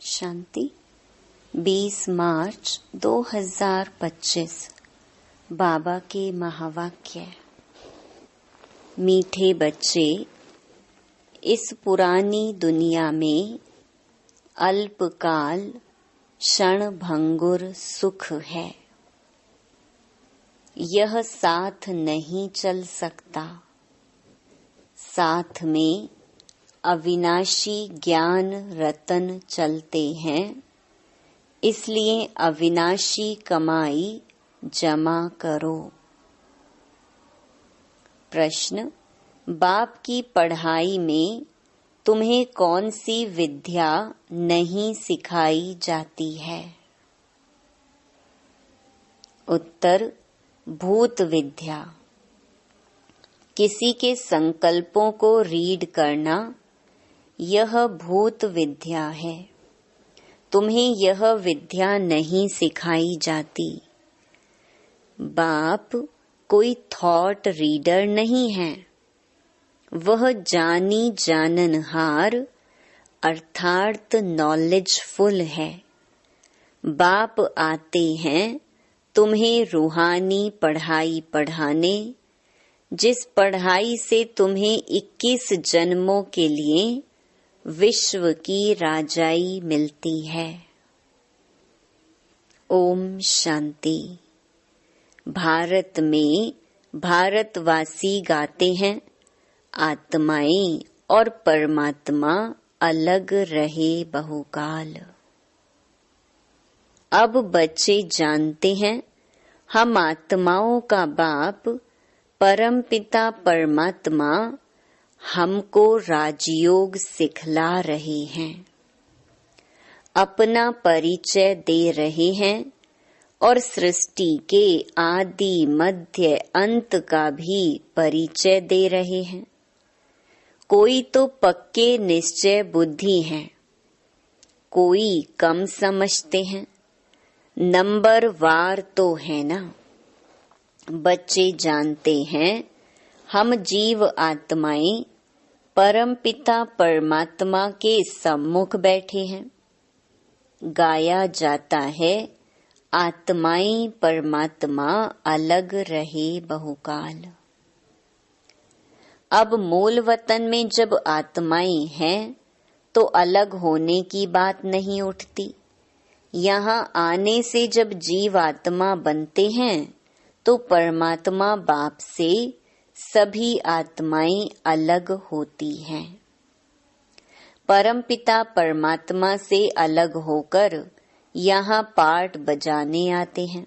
शांति। 20 मार्च 2025 बाबा के महावाक्य। मीठे बच्चे, इस पुरानी दुनिया में अल्पकाल क्षण भंगुर सुख है। यह साथ नहीं चल सकता। साथ में अविनाशी ज्ञान रतन चलते हैं, इसलिए अविनाशी कमाई जमा करो। प्रश्न: बाप की पढ़ाई में तुम्हें कौन सी विद्या नहीं सिखाई जाती है? उत्तर: भूत विद्या। किसी के संकल्पों को रीड करना, यह भूत विद्या है। तुम्हें यह विद्या नहीं सिखाई जाती। बाप कोई थॉट रीडर नहीं है। वह जानी जाननहार अर्थात नॉलेजफुल है। बाप आते हैं तुम्हें रूहानी पढ़ाई पढ़ाने, जिस पढ़ाई से तुम्हें 21 जन्मों के लिए विश्व की राजाई मिलती है। ओम शांति। भारत में भारतवासी गाते हैं, आत्माएं और परमात्मा अलग रहे बहुकाल। अब बच्चे जानते हैं, हम आत्माओं का बाप परमपिता परमात्मा हमको राजयोग सिखला रहे हैं, अपना परिचय दे रहे हैं और सृष्टि के आदि मध्य अंत का भी परिचय दे रहे हैं। कोई तो पक्के निश्चय बुद्धि हैं, कोई कम समझते हैं। नंबर वार तो है ना। बच्चे जानते हैं, हम जीव आत्माएं परमपिता परमात्मा के सम्मुख बैठे हैं। गाया जाता है, आत्माएं परमात्मा अलग रहे बहुकाल। अब मूल वतन में जब आत्माएं हैं तो अलग होने की बात नहीं उठती। यहाँ आने से जब जीव आत्मा बनते हैं तो परमात्मा बाप से सभी आत्माएं अलग होती हैं। परमपिता परमात्मा से अलग होकर यहाँ पाठ बजाने आते हैं।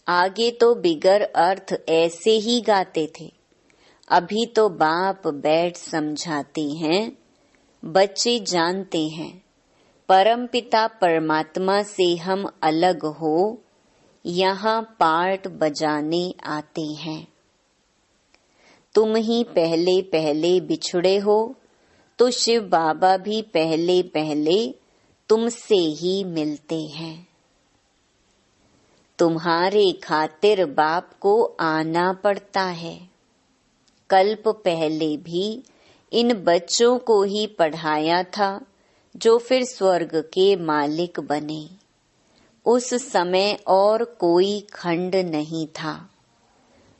आगे तो बिगर अर्थ ऐसे ही गाते थे, अभी तो बाप बैठ समझाते हैं। बच्चे जानते हैं, परमपिता परमात्मा से हम अलग हो यहाँ पाठ बजाने आते हैं। तुम ही पहले पहले बिछुड़े हो तो शिव बाबा भी पहले पहले तुमसे ही मिलते हैं। तुम्हारे खातिर बाप को आना पड़ता है। कल्प पहले भी इन बच्चों को ही पढ़ाया था, जो फिर स्वर्ग के मालिक बने। उस समय और कोई खंड नहीं था।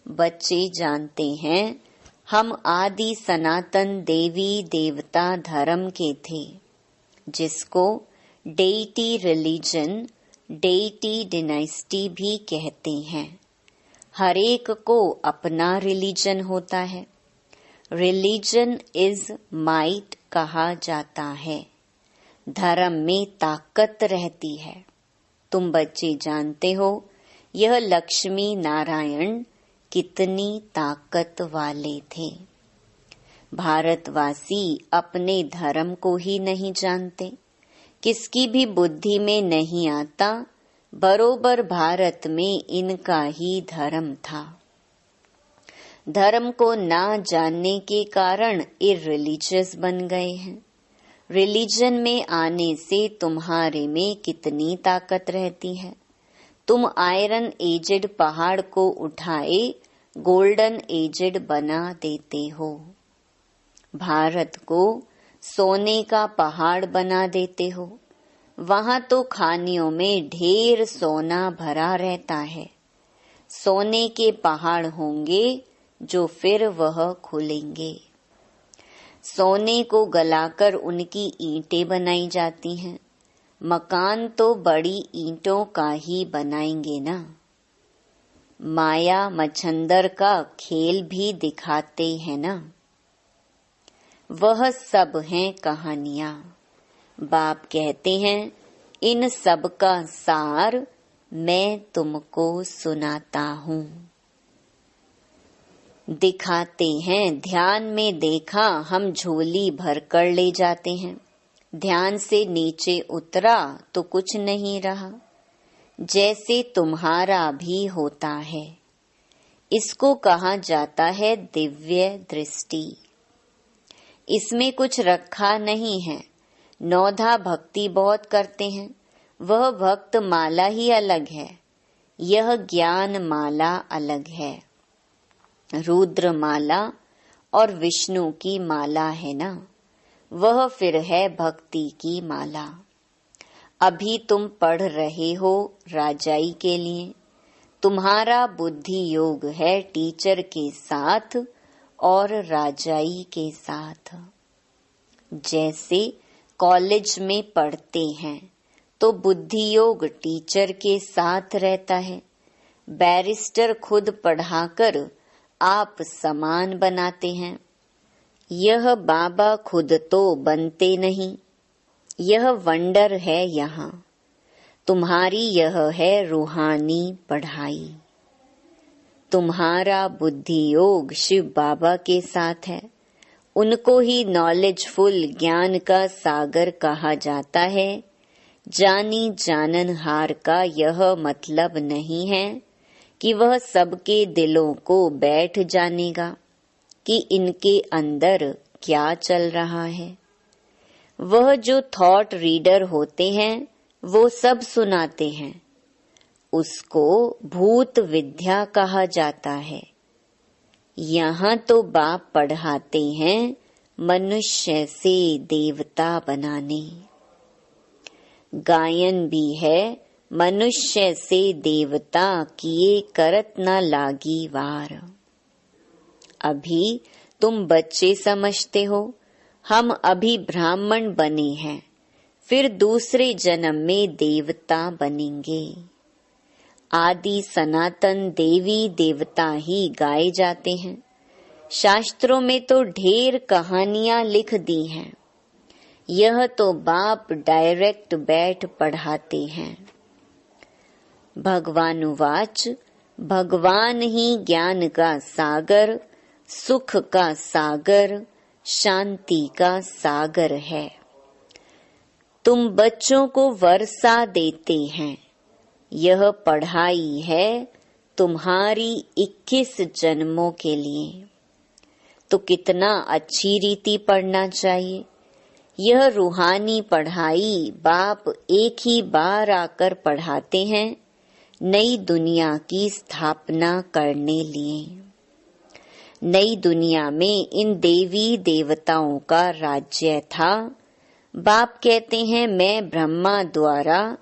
बच्चे जानते हैं, हम आदि सनातन देवी देवता धर्म के थे, जिसको डेइटी रिलीजन, डेइटी डिनाइस्टी भी कहते हैं। हर एक को अपना रिलीजन होता है। रिलीजन इज माइट कहा जाता है। धर्म में ताकत रहती है। तुम बच्चे जानते हो, यह लक्ष्मी नारायण कितनी ताकत वाले थे। भारतवासी अपने धर्म को ही नहीं जानते। किसकी भी बुद्धि में नहीं आता, बरोबर भारत में इनका ही धर्म था। धर्म को ना जानने के कारण इररिलीजियस बन गए हैं। रिलीजन में आने से तुम्हारे में कितनी ताकत रहती है। तुम आयरन एजेड पहाड़ को उठाए गोल्डन एजेड बना देते हो। भारत को सोने का पहाड़ बना देते हो। वहां तो खानियों में ढेर सोना भरा रहता है। सोने के पहाड़ होंगे जो फिर वह खुलेंगे। सोने को गलाकर उनकी ईंटें बनाई जाती हैं। मकान तो बड़ी ईंटों का ही बनाएंगे ना। माया मच्छंदर का खेल भी दिखाते हैं ना। वह सब हैं कहानियां। बाप कहते हैं इन सब का सार मैं तुमको सुनाता हूँ। दिखाते हैं ध्यान में देखा हम झोली भर कर ले जाते हैं। ध्यान से नीचे उतरा तो कुछ नहीं रहा, जैसे तुम्हारा भी होता है। इसको कहा जाता है दिव्य दृष्टि। इसमें कुछ रखा नहीं है। नौधा भक्ति बहुत करते हैं, वह भक्त माला ही अलग है, यह ज्ञान माला अलग है। रुद्र माला और विष्णु की माला है ना, वह फिर है भक्ति की माला। अभी तुम पढ़ रहे हो राजाई के लिए। तुम्हारा बुद्धि योग है टीचर के साथ और राजाई के साथ। जैसे कॉलेज में पढ़ते हैं तो बुद्धि योग टीचर के साथ रहता है। बैरिस्टर खुद पढ़ाकर आप समान बनाते हैं। यह बाबा खुद तो बनते नहीं, यह वंडर है यहाँ। तुम्हारी यह है रूहानी पढ़ाई। तुम्हारा बुद्धि योग शिव बाबा के साथ है। उनको ही नॉलेजफुल ज्ञान का सागर कहा जाता है। जानी जाननहार का यह मतलब नहीं है कि वह सबके दिलों को बैठ जानेगा कि इनके अंदर क्या चल रहा है। वह जो थॉट रीडर होते हैं वो सब सुनाते हैं। उसको भूत विद्या कहा जाता है। यहाँ तो बाप पढ़ाते हैं मनुष्य से देवता बनाने। गायन भी है मनुष्य से देवता किए करत न लागी वार। अभी तुम बच्चे समझते हो, हम अभी ब्राह्मण बने हैं, फिर दूसरे जन्म में देवता बनेंगे। आदि सनातन देवी देवता ही गाए जाते हैं। शास्त्रों में तो ढेर कहानियां लिख दी हैं। यह तो बाप डायरेक्ट बैठ पढ़ाते हैं। भगवानुवाच, भगवान ही ज्ञान का सागर, सुख का सागर, शांति का सागर है। तुम बच्चों को वर्षा देते हैं। यह पढ़ाई है तुम्हारी 21 जन्मों के लिए। तो कितना अच्छी रीति पढ़ना चाहिए। यह रूहानी पढ़ाई बाप एक ही बार आकर पढ़ाते हैं, नई दुनिया की स्थापना करने लिए। नई दुनिया में इन देवी देवताओं का राज्य था। बाप कहते हैं मैं ब्रह्मा द्वारा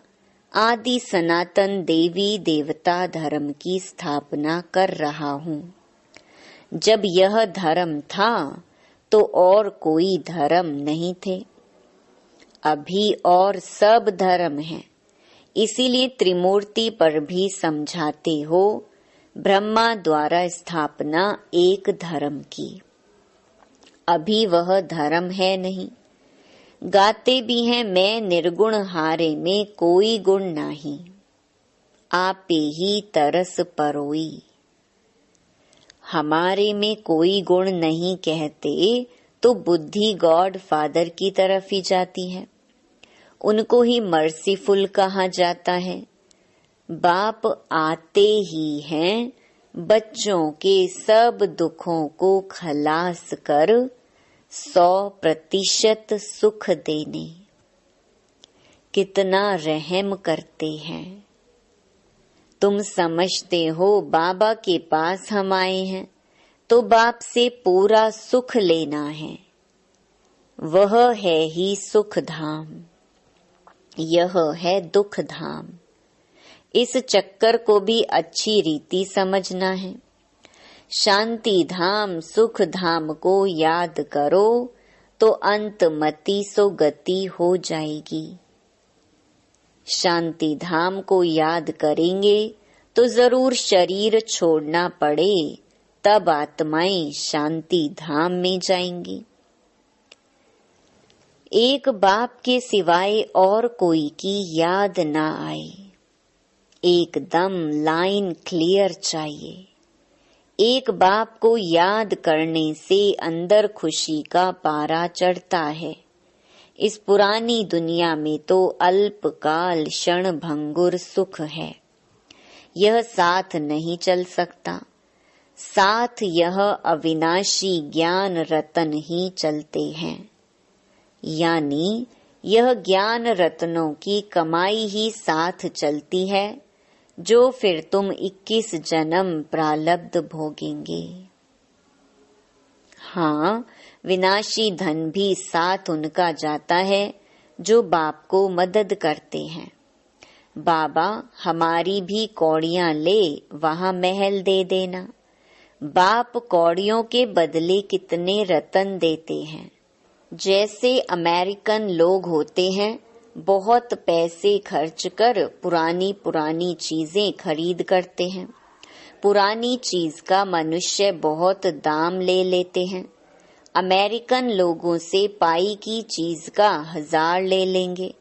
आदि सनातन देवी देवता धर्म की स्थापना कर रहा हूँ। जब यह धर्म था तो और कोई धर्म नहीं थे। अभी और सब धर्म हैं। इसीलिए त्रिमूर्ति पर भी समझाते हो ब्रह्मा द्वारा स्थापना एक धर्म की। अभी वह धर्म है नहीं। गाते भी हैं मैं निर्गुण हारे में कोई गुण नहीं, आपे ही तरस परोई। हमारे में कोई गुण नहीं कहते तो बुद्धि गॉड फादर की तरफ ही जाती है। उनको ही मर्सीफुल कहा जाता है। बाप आते ही हैं बच्चों के सब दुखों को खलास कर 100% सुख देने। कितना रहम करते हैं। तुम समझते हो बाबा के पास हम आए हैं तो बाप से पूरा सुख लेना है। वह है ही सुख धाम। यह है दुख धाम। इस चक्कर को भी अच्छी रीति समझना है। शांति धाम सुख धाम को याद करो तो अंत मति सो गति हो जाएगी। शांति धाम को याद करेंगे तो जरूर शरीर छोड़ना पड़े, तब आत्माएं शांति धाम में जाएंगी। एक बाप के सिवाय और कोई की याद ना आए। एकदम लाइन क्लियर चाहिए। एक बाप को याद करने से अंदर खुशी का पारा चढ़ता है। इस पुरानी दुनिया में तो अल्पकाल क्षण भंगुर सुख है, यह साथ नहीं चल सकता। साथ यह अविनाशी ज्ञान रतन ही चलते हैं, यानी यह ज्ञान रत्नों की कमाई ही साथ चलती है, जो फिर तुम 21 जन्म प्रारब्ध भोगेंगे। हाँ, विनाशी धन भी साथ उनका जाता है जो बाप को मदद करते हैं। बाबा हमारी भी कौड़ियां ले, वहां महल दे देना। बाप कौड़ियों के बदले कितने रतन देते हैं। जैसे अमेरिकन लोग होते हैं, बहुत पैसे खर्च कर पुरानी चीजें खरीद करते हैं। पुरानी चीज का मनुष्य बहुत दाम ले लेते हैं। अमेरिकन लोगों से पाई की चीज का 1000 ले लेंगे।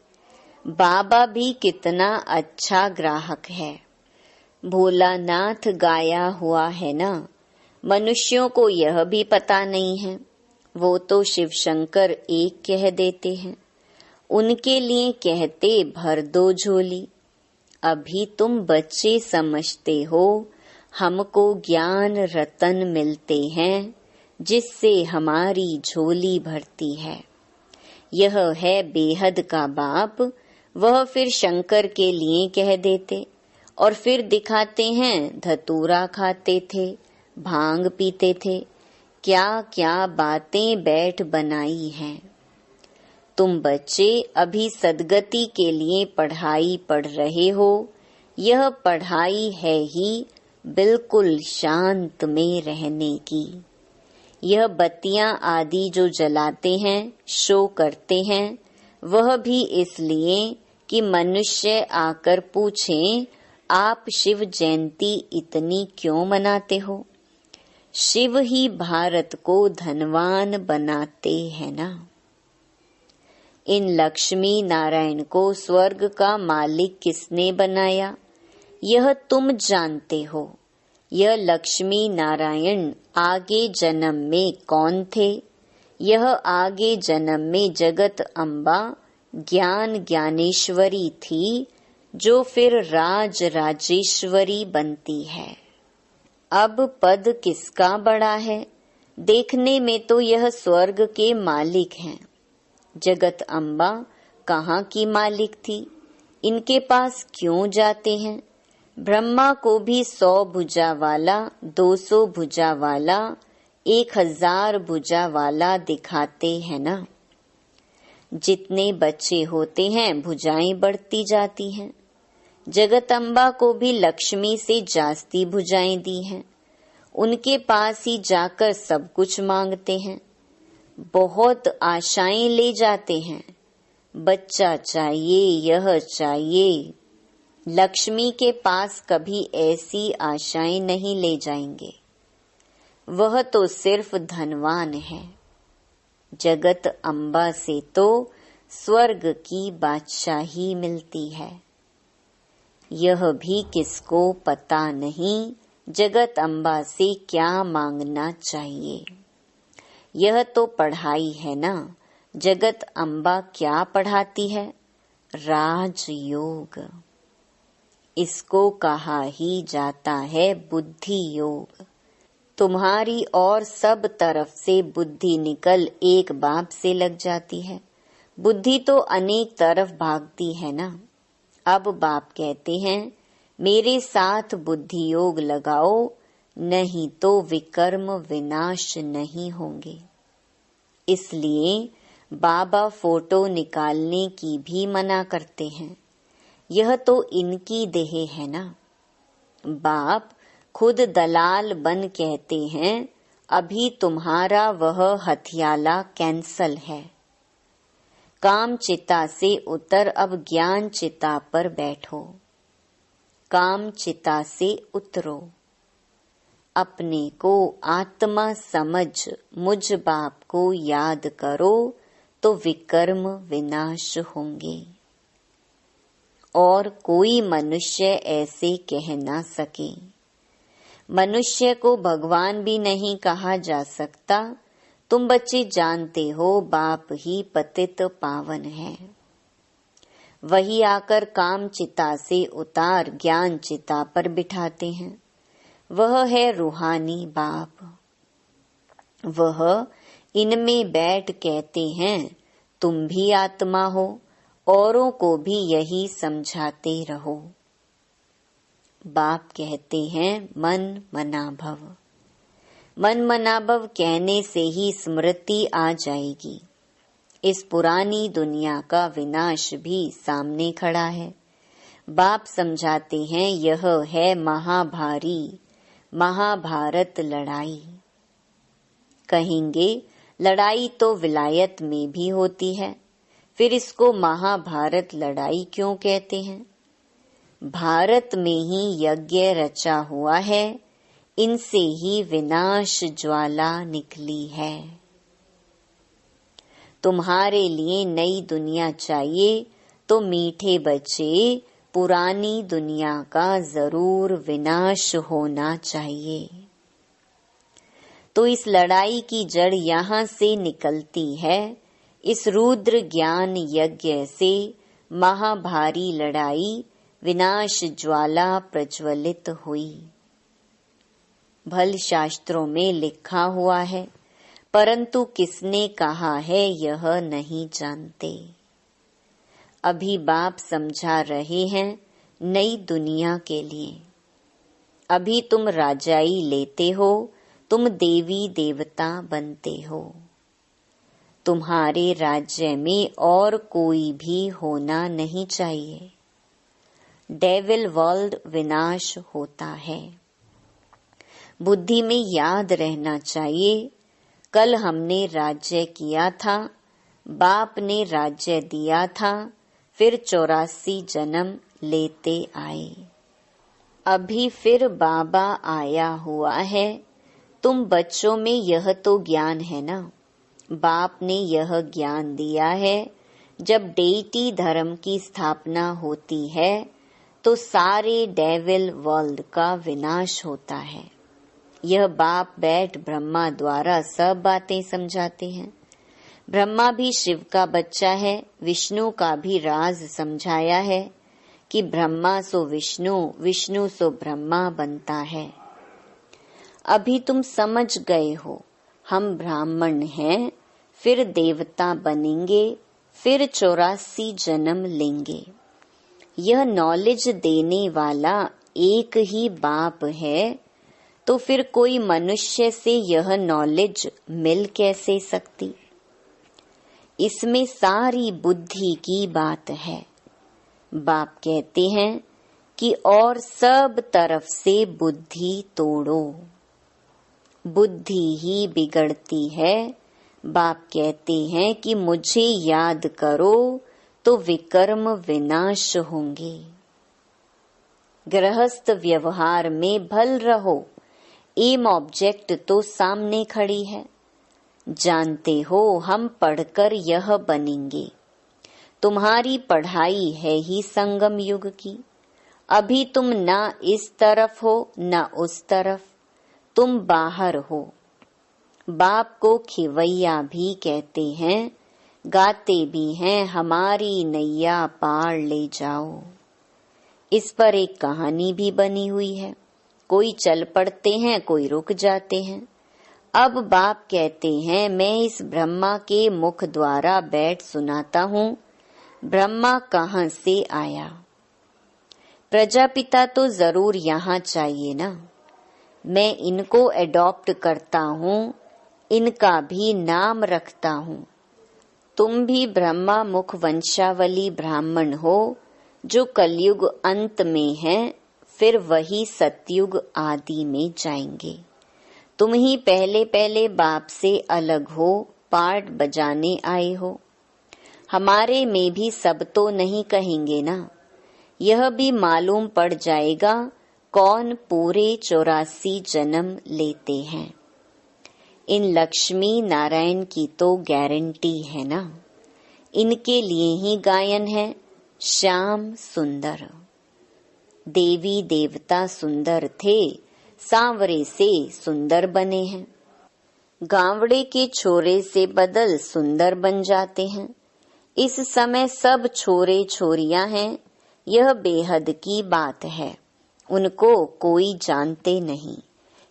बाबा भी कितना अच्छा ग्राहक है। भोलानाथ गाया हुआ है ना। मनुष्यों को यह भी पता नहीं है, वो तो शिव शंकर एक कह देते हैं। उनके लिए कहते भर दो झोली। अभी तुम बच्चे समझते हो, हमको ज्ञान रतन मिलते हैं, जिससे हमारी झोली भरती है। यह है बेहद का बाप। वह फिर शंकर के लिए कह देते और फिर दिखाते हैं धतूरा खाते थे, भांग पीते थे, क्या क्या बातें बैठ बनाई हैं। तुम बच्चे अभी सद्गति के लिए पढ़ाई पढ़ रहे हो। यह पढ़ाई है ही बिल्कुल शांत में रहने की। यह बत्तियां आदि जो जलाते हैं, शो करते हैं, वह भी इसलिए कि मनुष्य आकर पूछें, आप शिव जयंती इतनी क्यों मनाते हो? शिव ही भारत को धनवान बनाते हैं ना। इन लक्ष्मी नारायण को स्वर्ग का मालिक किसने बनाया, यह तुम जानते हो। यह लक्ष्मी नारायण आगे जन्म में कौन थे? यह आगे जन्म में जगत अम्बा ज्ञान ज्ञानेश्वरी थी, जो फिर राज राजेश्वरी बनती है। अब पद किसका बड़ा है? देखने में तो यह स्वर्ग के मालिक हैं। जगत अम्बा कहाँ की मालिक थी? इनके पास क्यों जाते हैं? ब्रह्मा को भी 100 भुजा वाला, 200 भुजा वाला, 1000 भुजा वाला दिखाते हैं ना। जितने बच्चे होते हैं भुजाएं बढ़ती जाती हैं। जगत अम्बा को भी लक्ष्मी से जास्ती भुजाएं दी हैं। उनके पास ही जाकर सब कुछ मांगते हैं। बहुत आशाएं ले जाते हैं। बच्चा चाहिए, यह चाहिए। लक्ष्मी के पास कभी ऐसी आशाएं नहीं ले जाएंगे। वह तो सिर्फ धनवान है। जगत अम्बा से तो स्वर्ग की बादशाही मिलती है। यह भी किसको पता नहीं, जगत अम्बा से क्या मांगना चाहिए। यह तो पढ़ाई है ना। जगत अम्बा क्या पढ़ाती है? राजयोग। इसको कहा ही जाता है बुद्धि योग। तुम्हारी और सब तरफ से बुद्धि निकल एक बाप से लग जाती है। बुद्धि तो अनेक तरफ भागती है ना। अब बाप कहते हैं, मेरे साथ बुद्धि योग लगाओ, नहीं तो विकर्म विनाश नहीं होंगे। इसलिए बाबा फोटो निकालने की भी मना करते हैं। यह तो इनकी देह है ना। बाप खुद दलाल बन कहते हैं, अभी तुम्हारा वह हथियाला कैंसल है। काम चिता से उतर अब ज्ञान चिता पर बैठो। काम चिता से उतरो। अपने को आत्मा समझ मुझ बाप को याद करो तो विकर्म विनाश होंगे। और कोई मनुष्य ऐसे कह ना सके। मनुष्य को भगवान भी नहीं कहा जा सकता। तुम बच्चे जानते हो बाप ही पतित पावन है। वही आकर काम चिता से उतार ज्ञान चिता पर बिठाते हैं। वह है रूहानी बाप। वह इनमें बैठ कहते हैं, तुम भी आत्मा हो, औरों को भी यही समझाते रहो। बाप कहते हैं मन मना भव। मन मना भव कहने से ही स्मृति आ जाएगी। इस पुरानी दुनिया का विनाश भी सामने खड़ा है। बाप समझाते हैं यह है महाभारी महाभारत लड़ाई। कहेंगे लड़ाई तो विलायत में भी होती है, फिर इसको महाभारत लड़ाई क्यों कहते हैं? भारत में ही यज्ञ रचा हुआ है, इनसे ही विनाश ज्वाला निकली है। तुम्हारे लिए नई दुनिया चाहिए तो मीठे बच्चे पुरानी दुनिया का जरूर विनाश होना चाहिए। तो इस लड़ाई की जड़ यहाँ से निकलती है। इस रुद्र ज्ञान यज्ञ से महाभारी लड़ाई विनाश ज्वाला प्रज्वलित हुई। भल शास्त्रों में लिखा हुआ है, परंतु किसने कहा है यह नहीं जानते। अभी बाप समझा रहे हैं नई दुनिया के लिए। अभी तुम राजाई लेते हो, तुम देवी देवता बनते हो। तुम्हारे राज्य में और कोई भी होना नहीं चाहिए। डेविल वर्ल्ड विनाश होता है। बुद्धि में याद रहना चाहिए, कल हमने राज्य किया था, बाप ने राज्य दिया था, फिर 84 जन्म लेते आए। अभी फिर बाबा आया हुआ है। तुम बच्चों में यह तो ज्ञान है ना। बाप ने यह ज्ञान दिया है, जब डेटी धर्म की स्थापना होती है तो सारे डेविल वर्ल्ड का विनाश होता है। यह बाप बैठ ब्रह्मा द्वारा सब बातें समझाते हैं। ब्रह्मा भी शिव का बच्चा है। विष्णु का भी राज समझाया है कि ब्रह्मा सो विष्णु, विष्णु सो ब्रह्मा बनता है। अभी तुम समझ गए हो, हम ब्राह्मण हैं, फिर देवता बनेंगे, फिर 84 जन्म लेंगे। यह नॉलेज देने वाला एक ही बाप है, तो फिर कोई मनुष्य से यह नॉलेज मिल कैसे सकती? इसमें सारी बुद्धि की बात है। बाप कहते हैं कि और सब तरफ से बुद्धि तोड़ो। बुद्धि ही बिगड़ती है। बाप कहते हैं कि मुझे याद करो तो विकर्म विनाश होंगे। गृहस्थ व्यवहार में भल रहो। एम ऑब्जेक्ट तो सामने खड़ी है। जानते हो हम पढ़कर यह बनेंगे। तुम्हारी पढ़ाई है ही संगम युग की। अभी तुम ना इस तरफ हो ना उस तरफ, तुम बाहर हो। बाप को खिवैया भी कहते हैं, गाते भी हैं हमारी नैया पार ले जाओ। इस पर एक कहानी भी बनी हुई है। कोई चल पड़ते हैं, कोई रुक जाते हैं। अब बाप कहते हैं मैं इस ब्रह्मा के मुख द्वारा बैठ सुनाता हूँ, ब्रह्मा कहाँ से आया। प्रजापिता तो जरूर यहाँ चाहिए ना। मैं इनको एडॉप्ट करता हूँ, इनका भी नाम रखता हूँ। तुम भी ब्रह्मा मुख वंशावली ब्राह्मण हो जो कलयुग अंत में हैं, फिर वही सतयुग आदि में जाएंगे। तुम ही पहले पहले बाप से अलग हो, पार्ट बजाने आए हो। हमारे में भी सब तो नहीं कहेंगे ना। यह भी मालूम पड़ जाएगा कौन पूरे 84 जन्म लेते हैं। इन लक्ष्मी नारायण की तो गारंटी है ना। इनके लिए ही गायन है श्याम सुंदर। देवी देवता सुंदर थे, सांवरे से सुंदर बने हैं। गांवड़े के छोरे से बदल सुंदर बन जाते हैं। इस समय सब छोरे छोरियां हैं, यह बेहद की बात है। उनको कोई जानते नहीं।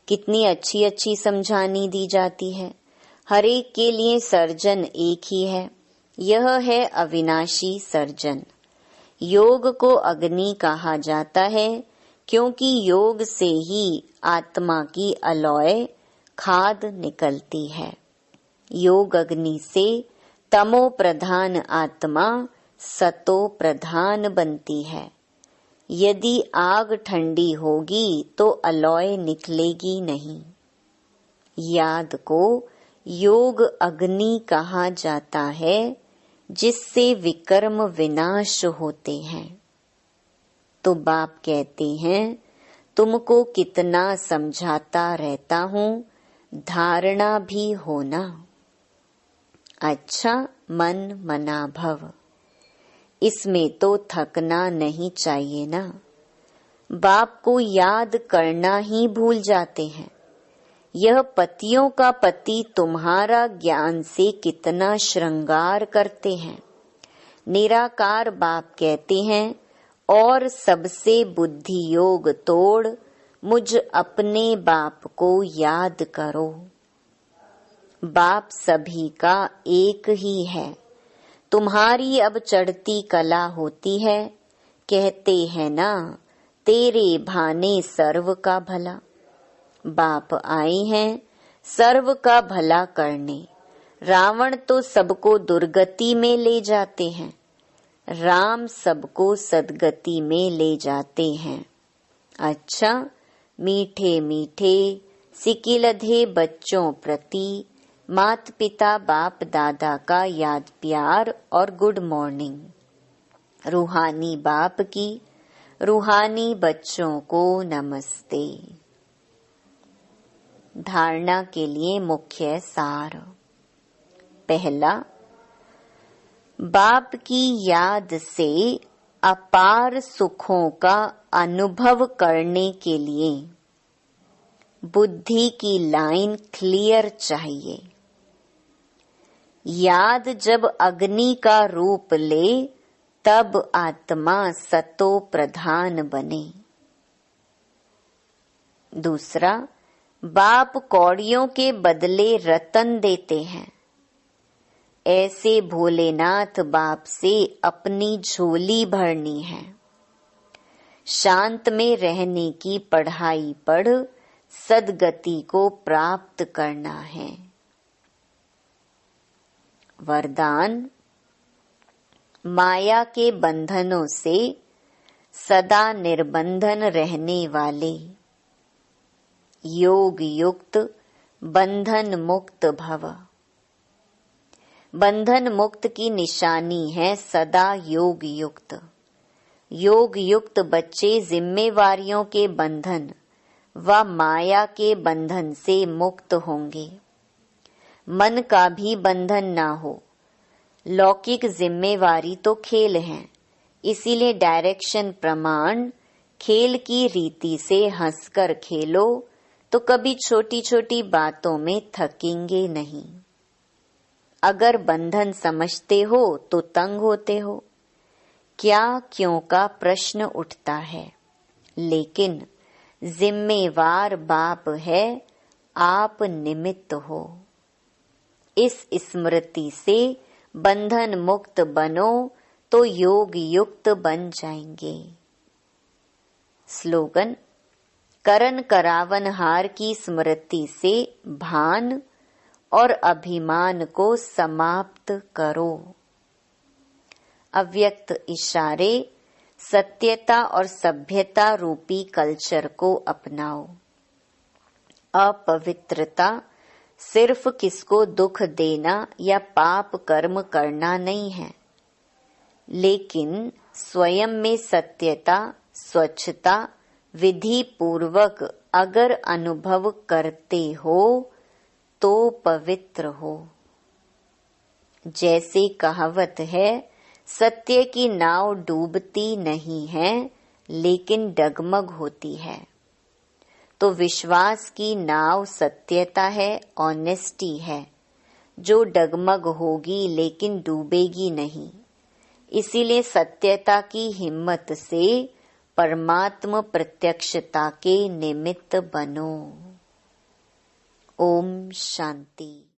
कितनी अच्छी अच्छी समझानी दी जाती है। हर एक के लिए सर्जन एक ही है, यह है अविनाशी सर्जन। योग को अग्नि कहा जाता है, क्योंकि योग से ही आत्मा की अलौय खाद निकलती है। योग अग्नि से तमो प्रधान आत्मा सतो प्रधान बनती है। यदि आग ठंडी होगी तो अलौय निकलेगी नहीं। याद को योग अग्नि कहा जाता है, जिससे विकर्म विनाश होते हैं। तो बाप कहते हैं, तुमको कितना समझाता रहता हूँ, धारणा भी होना। अच्छा मन मना भव, इसमें तो थकना नहीं चाहिए ना। बाप को याद करना ही भूल जाते हैं। यह पतियों का पति तुम्हारा ज्ञान से कितना श्रृंगार करते हैं। निराकार बाप कहते हैं, और सबसे बुद्धि योग तोड़ मुझ अपने बाप को याद करो। बाप सभी का एक ही है। तुम्हारी अब चढ़ती कला होती है। कहते हैं ना, तेरे भाने सर्व का भला। बाप आए हैं सर्व का भला करने। रावण तो सबको दुर्गति में ले जाते हैं, राम सबको सदगति में ले जाते हैं। अच्छा, मीठे मीठे सिकिलधे बच्चों प्रति मात पिता बाप दादा का याद प्यार और गुड मॉर्निंग। रूहानी बाप की रूहानी बच्चों को नमस्ते। धारणा के लिए मुख्य सार। पहला, बाप की याद से अपार सुखों का अनुभव करने के लिए बुद्धि की लाइन क्लियर चाहिए। याद जब अग्नि का रूप ले, तब आत्मा सतो प्रधान बने। दूसरा, बाप कौड़ियों के बदले रतन देते हैं। ऐसे भोलेनाथ बाप से अपनी झोली भरनी है। शांत में रहने की पढ़ाई पढ़ सदगति को प्राप्त करना है। वरदान, माया के बंधनों से सदा निर्बंधन रहने वाले, योग युक्त बंधन मुक्त भव। बंधन मुक्त की निशानी है सदा योग युक्त। योग युक्त बच्चे जिम्मेवारियों के बंधन व माया के बंधन से मुक्त होंगे। मन का भी बंधन ना हो। लौकिक जिम्मेवारी तो खेल है, इसीलिए डायरेक्शन प्रमाण खेल की रीति से हंसकर खेलो तो कभी छोटी छोटी बातों में थकेंगे नहीं। अगर बंधन समझते हो तो तंग होते हो। क्या क्यों का प्रश्न उठता है, लेकिन जिम्मेवार बाप है, आप निमित्त हो। इस स्मृति से बंधन मुक्त बनो तो योग युक्त बन जाएंगे। स्लोगन, करन करावन हार की स्मृति से भान और अभिमान को समाप्त करो। अव्यक्त इशारे सत्यता और सभ्यता रूपी कल्चर को अपनाओ। अपवित्रता सिर्फ किसको दुख देना या पाप कर्म करना नहीं है, लेकिन स्वयं में सत्यता, स्वच्छता विधि पूर्वक अगर अनुभव करते हो तो पवित्र हो। जैसे कहावत है, सत्य की नाव डूबती नहीं है लेकिन डगमग होती है। तो विश्वास की नाव सत्यता है, ऑनेस्टी है, जो डगमग होगी लेकिन डूबेगी नहीं। इसीलिए सत्यता की हिम्मत से परमात्म प्रत्यक्षता के निमित्त बनो। ओम शांति।